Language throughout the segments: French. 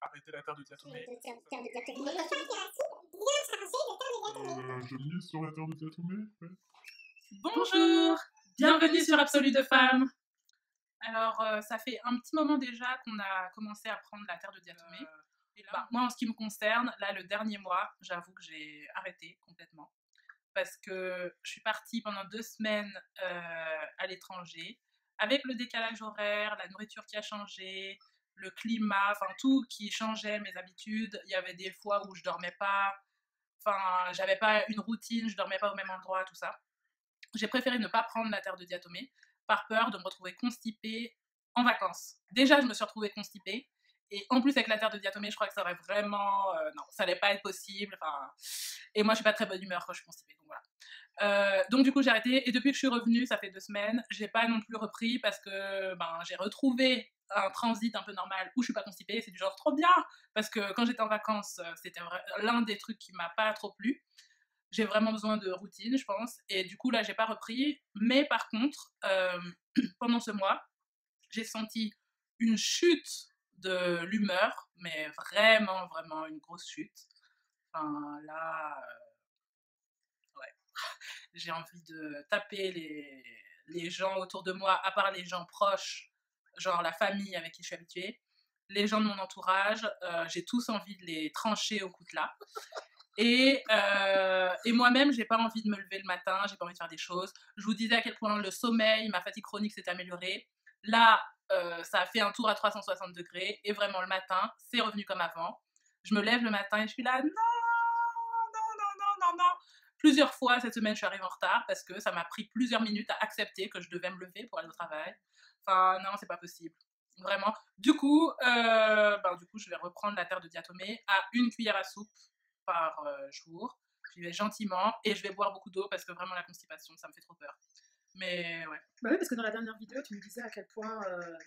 arrêter la terre de diatomée. Je mise sur la terre de diatomée. Ouais. Bonjour, bienvenue sur Absolue de Femmes. Alors, ça fait un petit moment déjà qu'on a commencé à prendre la terre de diatomée. Et là, moi, en ce qui me concerne, là, le dernier mois, j'avoue que j'ai arrêté complètement. Parce que je suis partie pendant 2 semaines à l'étranger, avec le décalage horaire, la nourriture qui a changé, le climat, enfin tout qui changeait, mes habitudes. Il y avait des fois où je dormais pas, enfin, j'avais pas une routine, je dormais pas au même endroit, tout ça. J'ai préféré ne pas prendre la terre de diatomée par peur de me retrouver constipée en vacances. Déjà, je me suis retrouvée constipée. Et en plus, avec la terre de diatomée, je crois que ça aurait vraiment... non, ça allait pas être possible. Et moi, je suis pas très bonne humeur quand je suis constipée. Donc voilà. Donc du coup, j'ai arrêté. Et depuis que je suis revenue, ça fait 2 semaines, j'ai pas non plus repris parce que j'ai retrouvé un transit un peu normal où je suis pas constipée. C'est du genre trop bien. Parce que quand j'étais en vacances, c'était l'un des trucs qui m'a pas trop plu. J'ai vraiment besoin de routine, je pense. Et du coup, là, j'ai pas repris. Mais par contre, pendant ce mois, j'ai senti une chute de l'humeur, mais vraiment, vraiment une grosse chute. Enfin, là, ouais. J'ai envie de taper les gens autour de moi, à part les gens proches, genre la famille avec qui je suis habituée. Les gens de mon entourage, j'ai tous envie de les trancher au coutelas. Et moi-même, j'ai pas envie de me lever le matin, j'ai pas envie de faire des choses. Je vous disais à quel point le sommeil, ma fatigue chronique s'est améliorée. Là, ça a fait un tour à 360 degrés et vraiment le matin, c'est revenu comme avant. Je me lève le matin et je suis là, non, non, non, non, non, non. Plusieurs fois cette semaine, je suis arrivée en retard parce que ça m'a pris plusieurs minutes à accepter que je devais me lever pour aller au travail. Enfin, non, c'est pas possible. Vraiment. Du coup, je vais reprendre la terre de diatomée à 1 cuillère à soupe par jour. J'y vais gentiment et je vais boire beaucoup d'eau parce que vraiment la constipation, ça me fait trop peur. Mais ouais. Bah oui, parce que dans la dernière vidéo, tu me disais à quel point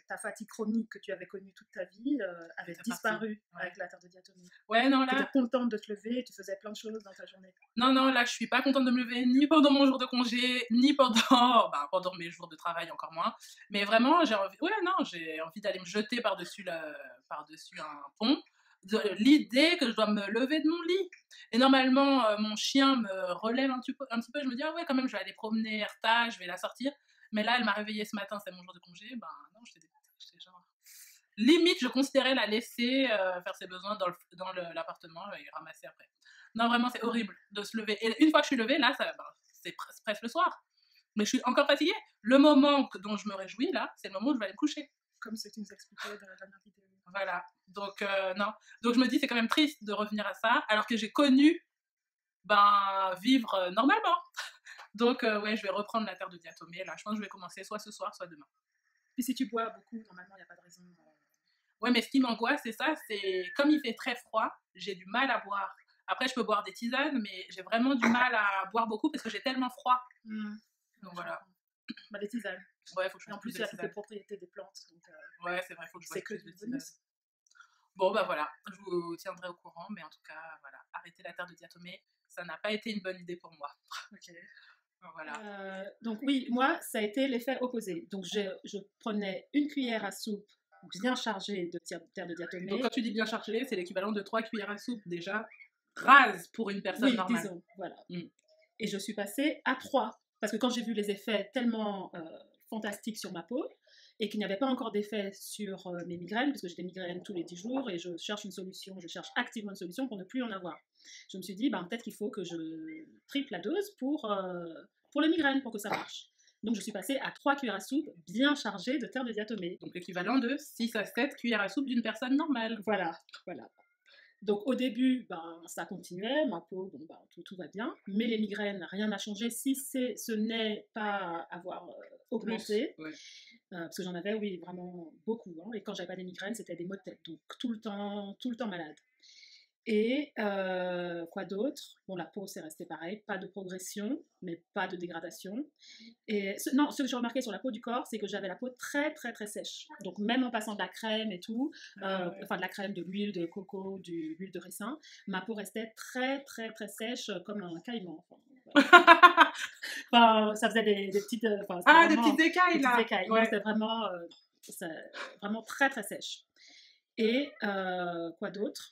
ta fatigue chronique que tu avais connue toute ta vie avait disparu avec la terre de diatomée. Ouais, non, là... Tu étais contente de te lever, tu faisais plein de choses dans ta journée. Non, là, je suis pas contente de me lever, ni pendant mon jour de congé, ni pendant mes jours de travail, encore moins. Mais vraiment, j'ai envie d'aller me jeter par-dessus un pont. L'idée que je dois me lever de mon lit. Et normalement, mon chien me relève un petit peu. Je me dis, ah ouais, quand même, je vais aller promener Erta, je vais la sortir. Mais là, elle m'a réveillée ce matin, c'est mon jour de congé. Non, j'étais genre... Limite, je considérais la laisser faire ses besoins dans l'appartement et ramasser après. Non, vraiment, c'est horrible de se lever. Et une fois que je suis levée, là, c'est presque le soir. Mais je suis encore fatiguée. Le moment dont je me réjouis, là, c'est le moment où je vais aller me coucher. Comme ce que tu nous expliquais dans la dernière vidéo. Voilà. Donc, non. Donc, je me dis, c'est quand même triste de revenir à ça, alors que j'ai connu vivre normalement. Donc, ouais, je vais reprendre la terre de diatomée. Là, je pense que je vais commencer soit ce soir, soit demain. Puis si tu bois beaucoup, normalement, il n'y a pas de raison. Ouais, mais ce qui m'angoisse, c'est ça, c'est comme il fait très froid, j'ai du mal à boire. Après, je peux boire des tisanes, mais j'ai vraiment du mal à boire beaucoup parce que j'ai tellement froid. Donc voilà. Des tisanes. Ouais, faut que je en plus, il y a toutes les propriétés des plantes. Donc, ouais, c'est vrai, faut que je boive plus de tisanes. Bon, voilà, je vous tiendrai au courant, mais en tout cas, voilà, arrêter la terre de diatomée, ça n'a pas été une bonne idée pour moi. Ok. Voilà. Donc oui, moi, ça a été l'effet opposé. Donc je prenais 1 cuillère à soupe bien chargée de terre de diatomée. Donc quand tu dis bien chargée, c'est l'équivalent de 3 cuillères à soupe déjà rase pour une personne normale. Disons, voilà. Et je suis passée à 3. Parce que quand j'ai vu les effets tellement fantastiques sur ma peau, et qu'il n'y avait pas encore d'effet sur mes migraines, parce que j'ai des migraines tous les 10 jours, et je cherche activement une solution pour ne plus en avoir. Je me suis dit, peut-être qu'il faut que je triple la dose pour les migraines, pour que ça marche. Donc je suis passée à 3 cuillères à soupe bien chargées de terre de diatomée. Donc l'équivalent de 6 à 7 cuillères à soupe d'une personne normale. Voilà. Donc au début, ça continuait, ma peau, tout va bien, mais les migraines, rien n'a changé si ce n'est pas avoir augmenté. Ouais. Parce que j'en avais, oui, vraiment beaucoup. Et quand j'avais pas des migraines, c'était des maux de tête. Donc tout le temps malade. Et quoi d'autre? La peau, c'est resté pareil. Pas de progression, mais pas de dégradation. Et ce que j'ai remarqué sur la peau du corps, c'est que j'avais la peau très, très, très sèche. Donc même en passant de la crème et tout, de la crème, de l'huile de coco, de l'huile de ricin, ma peau restait très, très, très sèche, comme un caïman. Ça faisait des petites... des petites écailles, là. C'était vraiment très, très sèche. Et quoi d'autre?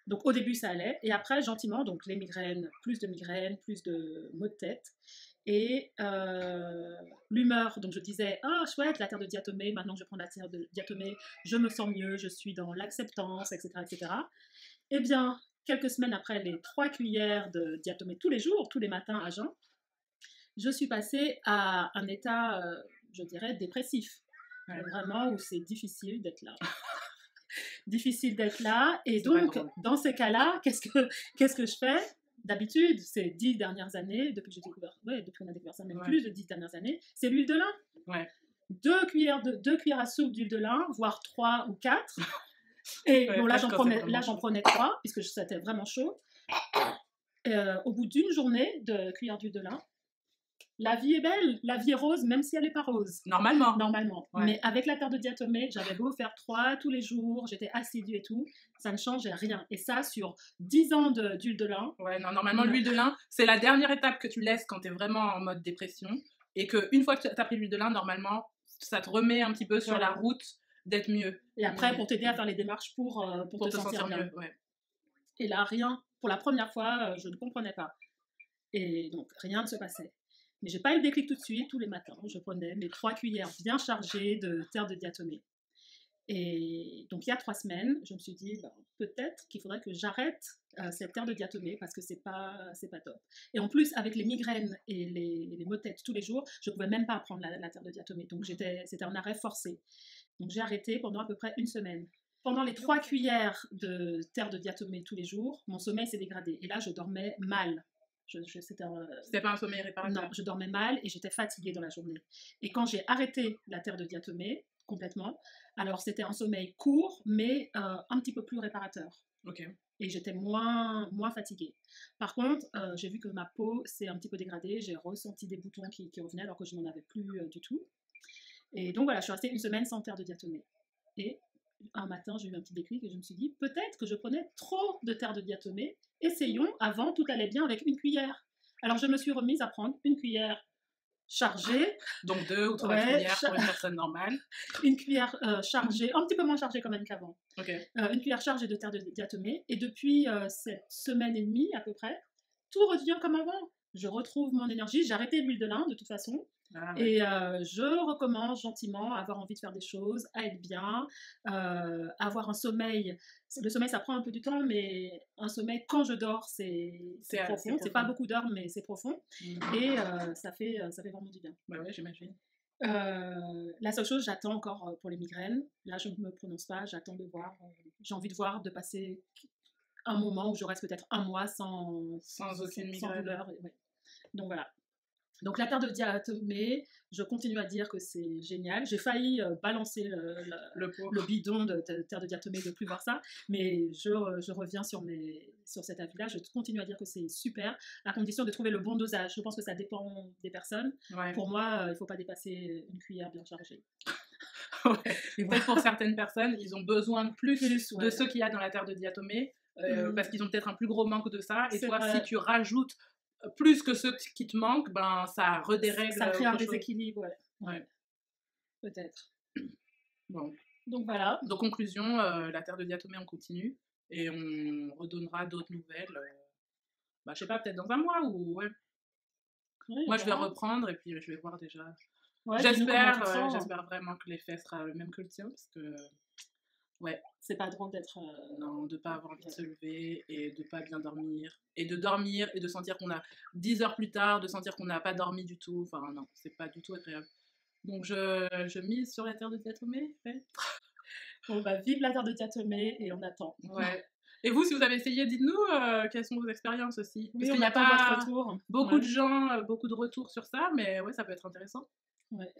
Donc au début ça allait, et après gentiment, donc les migraines, plus de maux de tête, et l'humeur. Donc je disais, ah chouette, la terre de diatomée, maintenant que je prends la terre de diatomée, je me sens mieux, je suis dans l'acceptance, etc., etc. Eh bien, quelques semaines après les 3 cuillères de diatomée tous les jours, tous les matins à jeun, je suis passée à un état, je dirais, dépressif. Ouais. Vraiment où c'est difficile d'être là. Difficile d'être là. Et C'est pas donc, drôle. dans ces cas-là, qu'est-ce que je fais? D'habitude, ces 10 dernières années, depuis que j'ai découvert, depuis qu'on a découvert ça, même Ouais. plus de 10 dernières années, c'est l'huile de lin. Ouais. 2 cuillères à soupe d'huile de lin, voire 3 ou 4. Et Ouais, bon, là, parce j'en que c'est prenais, vraiment chaud. 3, puisque c'était vraiment chaud. Au bout d'une journée de cuillère d'huile de lin, la vie est belle, la vie est rose, même si elle n'est pas rose. Normalement. Ouais. Mais avec la terre de diatomée, j'avais beau faire 3 tous les jours, j'étais assidue et tout, ça ne changeait rien. Et ça, sur 10 ans d'huile de lin. Ouais, non, normalement, Non. l'huile de lin, c'est la dernière étape que tu laisses quand tu es vraiment en mode dépression. Et qu'une fois que tu as pris l'huile de lin, normalement, ça te remet un petit peu sur Voilà. la route d'être mieux. Et après, pour t'aider à faire les démarches pour te sentir bien. mieux. Ouais. Et là, rien. Pour la première fois, je ne comprenais pas. Et donc, rien ne se passait. Mais j'ai pas eu le déclic tout de suite. Tous les matins, je prenais mes 3 cuillères bien chargées de terre de diatomée. Et donc, il y a 3 semaines, je me suis dit, peut-être qu'il faudrait que j'arrête cette terre de diatomée parce que c'est pas top. Et en plus, avec les migraines et les maux de tête tous les jours, je pouvais même pas prendre la terre de diatomée. Donc, c'était un arrêt forcé. Donc, j'ai arrêté pendant à peu près une semaine. Pendant les 3 cuillères de terre de diatomée tous les jours, mon sommeil s'est dégradé. Et là, je dormais mal. C'était pas un sommeil réparateur. Non, je dormais mal et j'étais fatiguée dans la journée. Et quand j'ai arrêté la terre de diatomée complètement, alors c'était un sommeil court, mais un petit peu plus réparateur. Ok. Et j'étais moins fatiguée. Par contre, j'ai vu que ma peau s'est un petit peu dégradée. J'ai ressenti des boutons qui revenaient alors que je n'en avais plus du tout. Et donc voilà, je suis restée une semaine sans terre de diatomée. Et un matin, j'ai eu un petit déclic et je me suis dit, peut-être que je prenais trop de terre de diatomée. Essayons, avant, tout allait bien avec une cuillère. Alors, je me suis remise à prendre une cuillère chargée. Donc 2 ou 3 cuillères pour une personne normale. Une cuillère chargée, un petit peu moins chargée quand même qu'avant. Ok. Une cuillère chargée de terre de diatomée. Et depuis cette semaine et demie, à peu près, tout redevient comme avant. Je retrouve mon énergie. J'ai arrêté l'huile de lin, de toute façon. Ah, ouais. Et je recommence gentiment à avoir envie de faire des choses, à être bien, avoir un sommeil. Le sommeil, ça prend un peu du temps, mais un sommeil, quand je dors, c'est profond. C'est pas beaucoup d'heures, mais c'est profond. Et ça fait vraiment du bien. Bah ouais, j'imagine. La seule chose, j'attends encore pour les migraines. Là, je ne me prononce pas, j'attends de voir. J'ai envie de voir, de passer un moment où je reste peut-être un mois sans aucune migraine. Sans douleur. Ouais. Donc voilà. Donc la terre de diatomée, je continue à dire que c'est génial. J'ai failli balancer le bidon de terre de diatomée, de ne plus voir ça, mais je reviens sur cet avis-là. Je continue à dire que c'est super, à condition de trouver le bon dosage. Je pense que ça dépend des personnes. Ouais. Pour moi, il ne faut pas dépasser une cuillère bien chargée. Ouais. Peut-être pour certaines personnes, ils ont besoin de plus de ce qu'il y a dans la terre de diatomée, parce qu'ils ont peut-être un plus gros manque de ça. Et toi, si tu rajoutes plus que ce qui te manque, ben ça redérègle. Ça crée un déséquilibre, ouais. Peut-être. Bon. Donc voilà. Donc conclusion, la terre de diatomée, on continue et on redonnera d'autres nouvelles. Je sais pas, peut-être dans un mois ou ouais. Moi, je vais reprendre et puis je vais voir déjà. Ouais, j'espère vraiment que l'effet sera le même que le tien parce que ouais. C'est pas drôle d'être... Non, de pas avoir envie de se lever et de pas bien dormir. Et de dormir et de sentir qu'on a 10 heures plus tard, de sentir qu'on n'a pas dormi du tout. Enfin non, c'est pas du tout agréable. Donc je mise sur la terre de diatomée. Ouais. On va vivre la terre de diatomée et on attend. Ouais. Et vous, si vous avez essayé, dites-nous quelles sont vos expériences aussi. Oui, parce qu'il n'y a pas votre retour. Beaucoup de gens, beaucoup de retours sur ça, mais ouais, ça peut être intéressant. Ouais.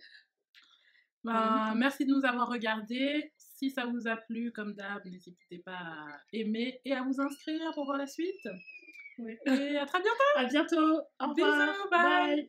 Merci de nous avoir regardés. Si ça vous a plu, comme d'hab, n'hésitez pas à aimer et à vous inscrire pour voir la suite. Oui. Et à très bientôt. À bientôt. Au revoir. Bisous, bye.